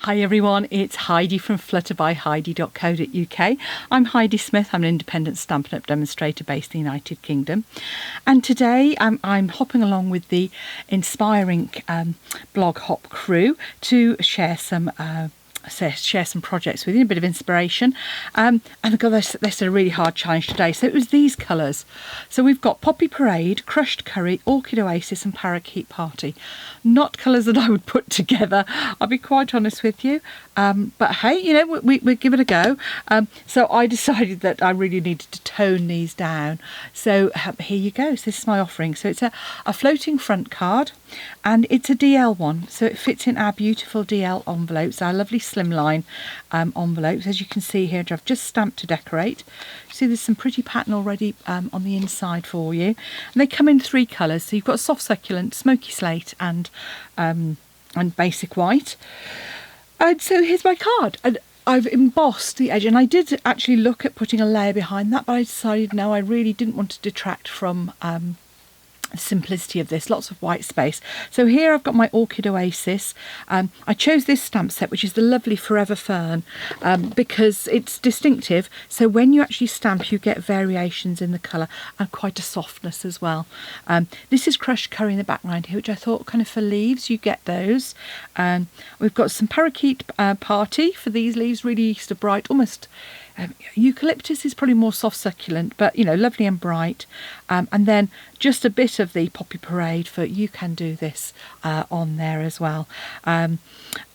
Hi everyone, it's Heidi from flutterbyheidi.co.uk. I'm Heidi Smith, I'm an independent Stampin' Up! Demonstrator based in the United Kingdom. And today I'm hopping along with the inspiring blog hop crew to share some projects with you, a bit of inspiration. And I got this a really hard challenge today. So it was these colours. So we've got Poppy Parade, Crushed Curry, Orchid Oasis and Parakeet Party. Not colours that I would put together, I'll be quite honest with you. But hey, you know, we give it a go. So I decided that I really needed to tone these down. So here you go. So this is my offering. So it's a floating front card and it's a DL one. So it fits in our beautiful DL envelopes, our lovely Slimline envelopes, as you can see here, which I've just stamped to decorate. See, there's some pretty pattern already on the inside for you. And they come in 3 colours. So you've got soft succulent, smoky slate and basic white. And so here's my card. And I've embossed the edge, and I did actually look at putting a layer behind that, but I decided no, I really didn't want to detract from simplicity of this. Lots of white space. So here I've got my Orchid Oasis. I chose this stamp set, which is the lovely Forever Fern, because it's distinctive. So when you actually stamp, you get variations in the colour and quite a softness as well. This is Crushed Curry in the background here, which I thought kind of for leaves, you get those. We've got some Parakeet Party for these leaves, really sort of bright, almost eucalyptus is probably more soft succulent, but you know, lovely and bright. And then just a bit of the Poppy Parade for You Can Do This on there as well. And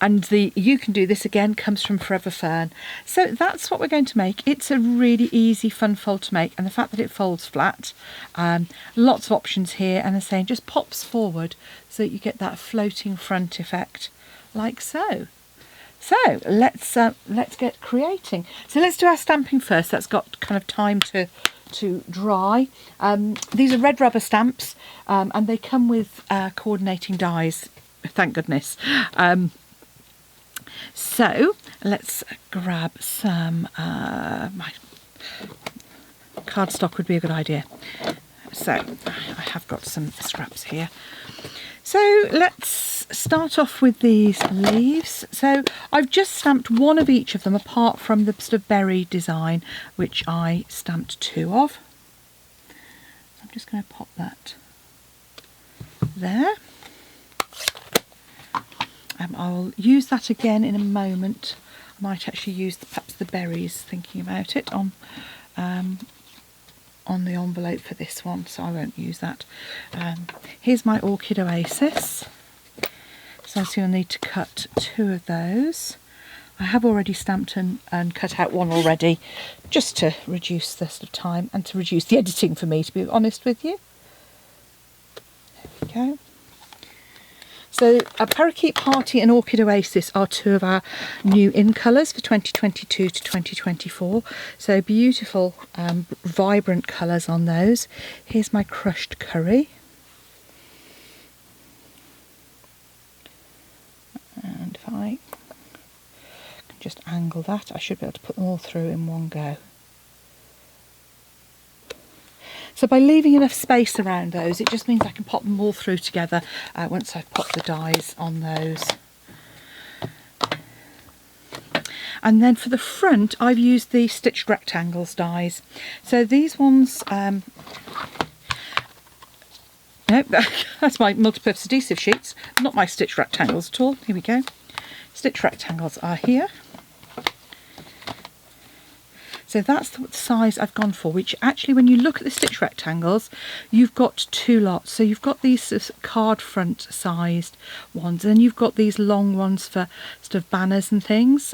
the You Can Do This again comes from Forever Fern. So that's what we're going to make. It's a really easy, fun fold to make, and the fact that it folds flat, lots of options here, and they're saying just pops forward so that you get that floating front effect like so. So let's get creating. So let's do our stamping first. That's got kind of time to dry. These are red rubber stamps, and they come with coordinating dies, thank goodness. So let's grab some, my cardstock would be a good idea. So I have got some scraps here. So let's start off with these leaves. So I've just stamped one of each of them apart from the sort of berry design, which I stamped 2 of. So I'm just going to pop that there. I'll use that again in a moment. I might actually use perhaps the berries, thinking about it, on the envelope for this one, so I won't use that. Here's my Orchid Oasis. So you'll need to cut 2 of those. I have already stamped and cut out one already, just to reduce the sort of time and to reduce the editing for me, to be honest with you. There we go. So a Parakeet Party and Orchid Oasis are 2 of our new in colours for 2022 to 2024. So beautiful, vibrant colours on those. Here's my Crushed Curry. And if I can just angle that, I should be able to put them all through in one go. So by leaving enough space around those, it just means I can pop them all through together once I've popped the dies on those. And then for the front, I've used the Stitched Rectangles dies. So these ones, no, that's my multi-purpose adhesive sheets, not my Stitched Rectangles at all. Here we go. Stitched Rectangles are here. So that's the size I've gone for, which actually when you look at the Stitched Rectangles, you've got 2 lots. So you've got these sort of card front sized ones, and then you've got these long ones for sort of banners and things,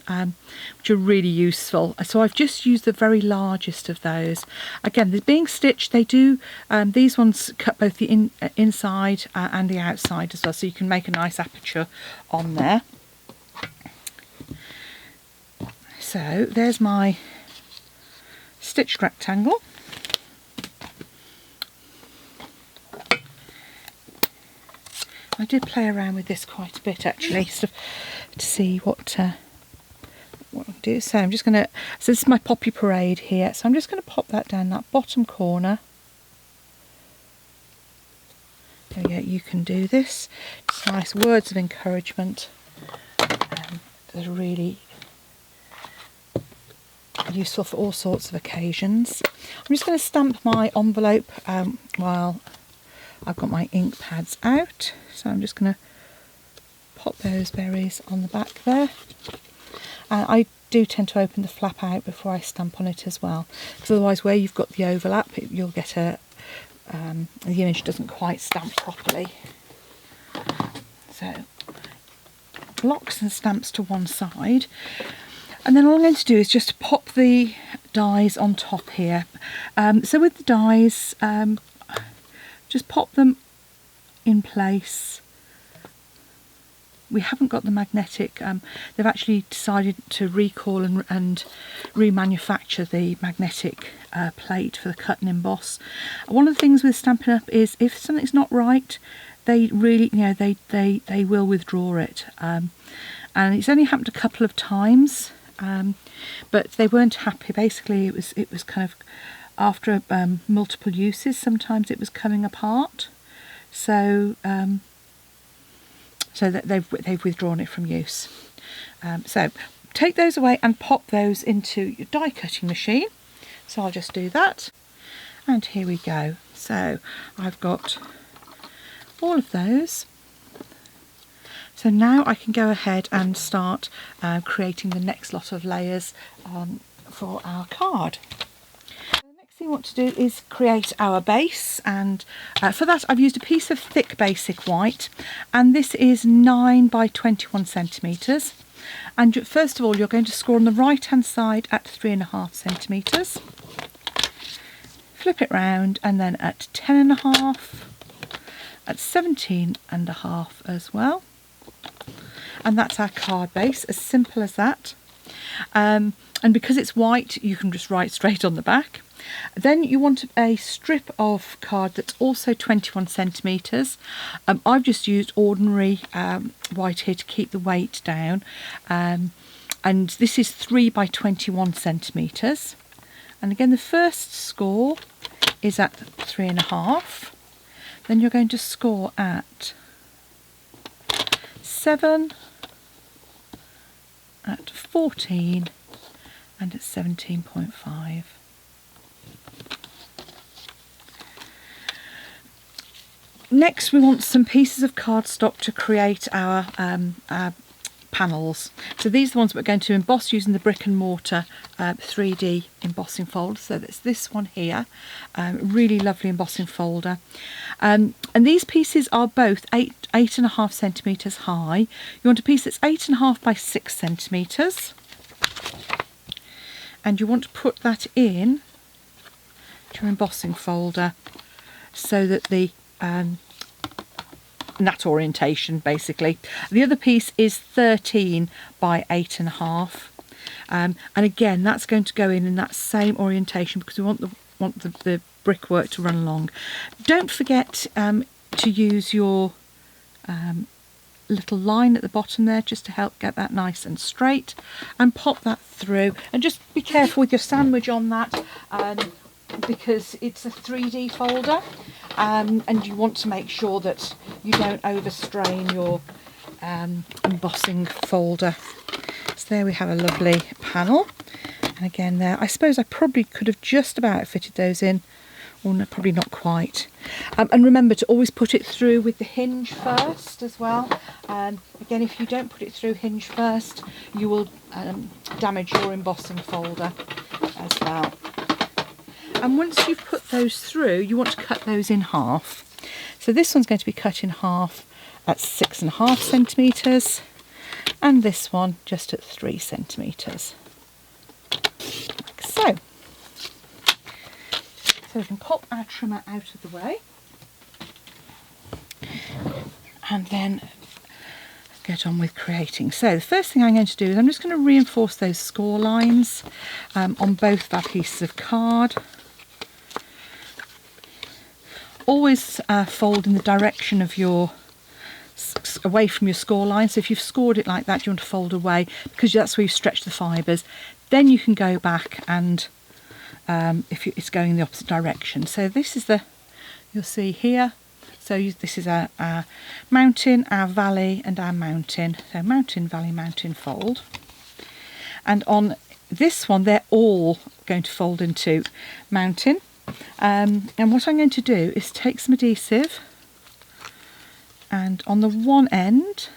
which are really useful. So I've just used the very largest of those. Again, they're being stitched. They do, these ones cut both the inside and the outside as well, so you can make a nice aperture on there. So there's my Stitched Rectangle. I did play around with this quite a bit actually, to see what I'll do. So I'm just going to, so this is my Poppy Parade here, so I'm just going to pop that down that bottom corner. There we go, you can do this. Just nice words of encouragement. they're really useful for all sorts of occasions. I'm just going to stamp my envelope while I've got my ink pads out. So I'm just going to pop those berries on the back there. I do tend to open the flap out before I stamp on it as well, because otherwise where you've got the overlap you'll get the image doesn't quite stamp properly. So blocks and stamps to one side, and then all I'm going to do is just pop the dies on top here. So with the dies, just pop them in place. We haven't got the magnetic, they've actually decided to recall and remanufacture the magnetic plate for the cut and emboss. One of the things with Stampin' Up is if something's not right, they really, they will withdraw it. And it's only happened a couple of times, but they weren't happy. Basically, it was kind of after multiple uses. Sometimes it was coming apart, so that they've withdrawn it from use. So take those away and pop those into your die cutting machine. So I'll just do that, and here we go. So I've got all of those. So now I can go ahead and start creating the next lot of layers for our card. The next thing we want to do is create our base, and for that I've used a piece of thick basic white, and this is 9 by 21 centimetres. And first of all, you're going to score on the right hand side at 3.5 centimetres. Flip it round, and then at 10.5, at 17.5 as well. And that's our card base, as simple as that. And because it's white, you can just write straight on the back. Then you want a strip of card that's also 21 centimetres. I've just used ordinary white here to keep the weight down. And this is 3 by 21 centimetres. And again, the first score is at 3.5. Then you're going to score at 7, at 14, and at 17.5. Next, we want some pieces of cardstock to create our panels. So these are the ones we're going to emboss using the brick and mortar 3D embossing folder. So that's this one here, really lovely embossing folder. And these pieces are both 8.5 centimetres high. You want a piece that's 8.5 by 6 centimetres, and you want to put that in to your embossing folder so that the that orientation basically. The other piece is 13 by 8.5, and again that's going to go in that same orientation because we want the brickwork to run along. Don't forget to use your little line at the bottom there just to help get that nice and straight, and pop that through, and just be careful with your sandwich on that because it's a 3D folder, and you want to make sure that you don't overstrain your embossing folder. So there we have a lovely panel, and again there I suppose I probably could have just about fitted those in, or no, probably not quite. And remember to always put it through with the hinge first as well. Again, if you don't put it through hinge first, you will damage your embossing folder as well. And once you've put those through, you want to cut those in half. So this one's going to be cut in half at 6.5 centimetres, and this one just at 3 centimetres. Like so. So we can pop our trimmer out of the way, and then get on with creating. So the first thing I'm going to do is I'm just going to reinforce those score lines on both of our pieces of card. Always fold in the direction of your, away from your score line. So if you've scored it like that, you want to fold away because that's where you stretch the fibres. Then you can go back and it's going in the opposite direction. So this is you'll see here, So this is our mountain, our valley and our mountain. So mountain, valley, mountain, fold. And on this one they're all going to fold into mountain. And what I'm going to do is take some adhesive, and on the one end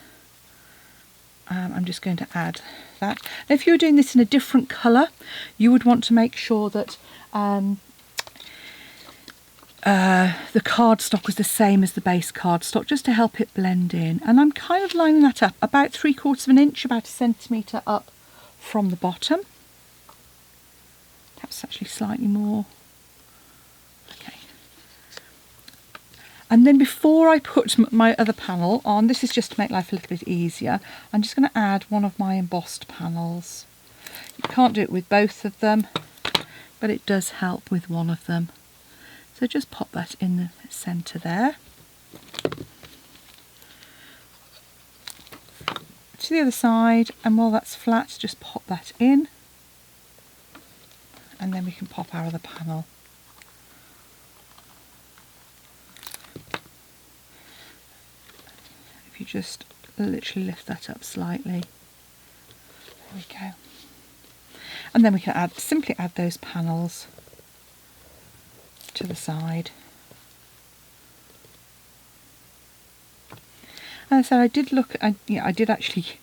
I'm just going to add that. Now, if you were doing this in a different colour, you would want to make sure that the cardstock was the same as the base cardstock, just to help it blend in. And I'm kind of lining that up about 3/4 of an inch, about 1 centimetre up from the bottom. Perhaps actually slightly more. Okay. And then before I put my other panel on, this is just to make life a little bit easier, I'm just going to add one of my embossed panels. You can't do it with both of them, but it does help with one of them. So just pop that in the centre there. To the other side, and while that's flat, just pop that in. And then we can pop our other panel. If you just literally lift that up slightly. There we go. And then we can simply add those panels to the side. And so I did I did actually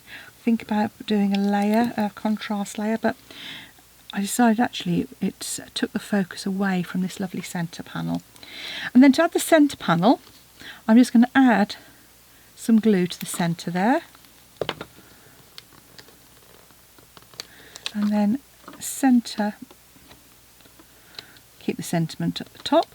think about doing a layer, a contrast layer, but I decided actually it took the focus away from this lovely centre panel. And then to add the centre panel, I'm just going to add some glue to the centre there. And then centre, keep the sentiment at the top.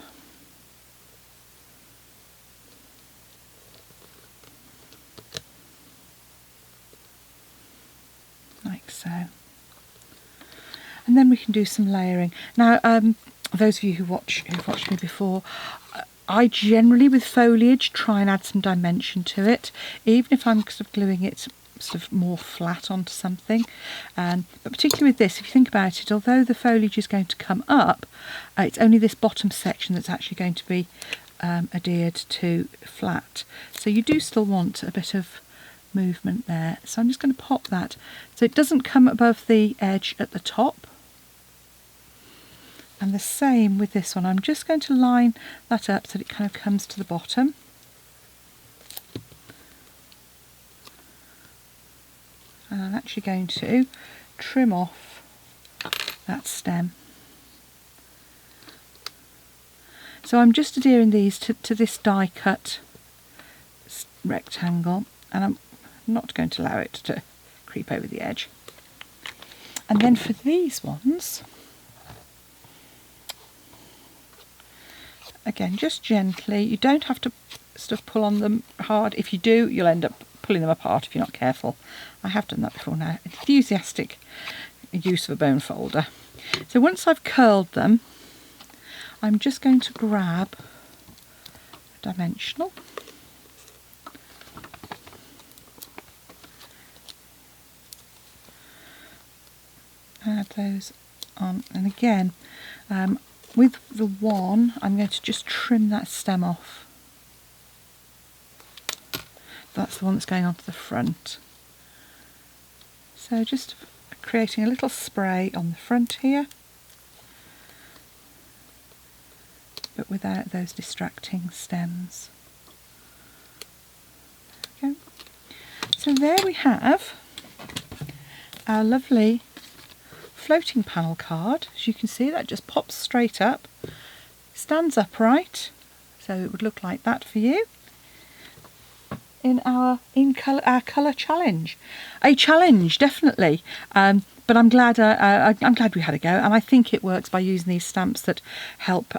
Like so. And then we can do some layering. Now, those of you who've watched me before, I generally, with foliage, try and add some dimension to it, even if I'm sort of gluing it sort of more flat onto something. But particularly with this, if you think about it, although the foliage is going to come up, it's only this bottom section that's actually going to be adhered to flat. So you do still want a bit of movement there. So I'm just going to pop that so it doesn't come above the edge at the top. And the same with this one. I'm just going to line that up so that it kind of comes to the bottom. And I'm actually going to trim off that stem. So I'm just adhering these to this die cut rectangle, and I'm not going to allow it to creep over the edge. And then for these ones, again, just gently. You don't have to sort of pull on them hard. If you do, you'll end up pulling them apart if you're not careful. I have done that before now. Enthusiastic use of a bone folder. So once I've curled them, I'm just going to grab a dimensional. Add those on, and again, with the one, I'm going to just trim that stem off. That's the one that's going onto the front. So just creating a little spray on the front here, but without those distracting stems. Okay. So there we have our lovely floating panel card. As you can see, that just pops straight up, stands upright, so it would look like that for you in our colour challenge. A challenge, definitely, but I'm glad we had a go, and I think it works by using these stamps that help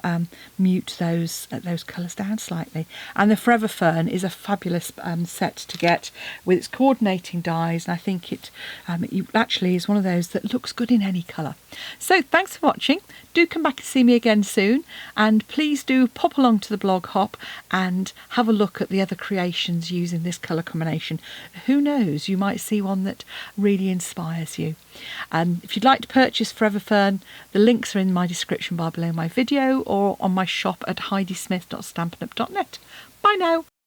mute those colours down slightly. And the Forever Fern is a fabulous set to get with its coordinating dies, and I think it actually is one of those that looks good in any colour. So thanks for watching. Do come back and see me again soon, and please do pop along to the blog hop and have a look at the other creations using this colour combination. Who knows, you might see one that really inspires you. If you'd like to purchase Forever Fern, the links are in my description bar below my video or on my shop at heidismith.stampinup.net. Bye now.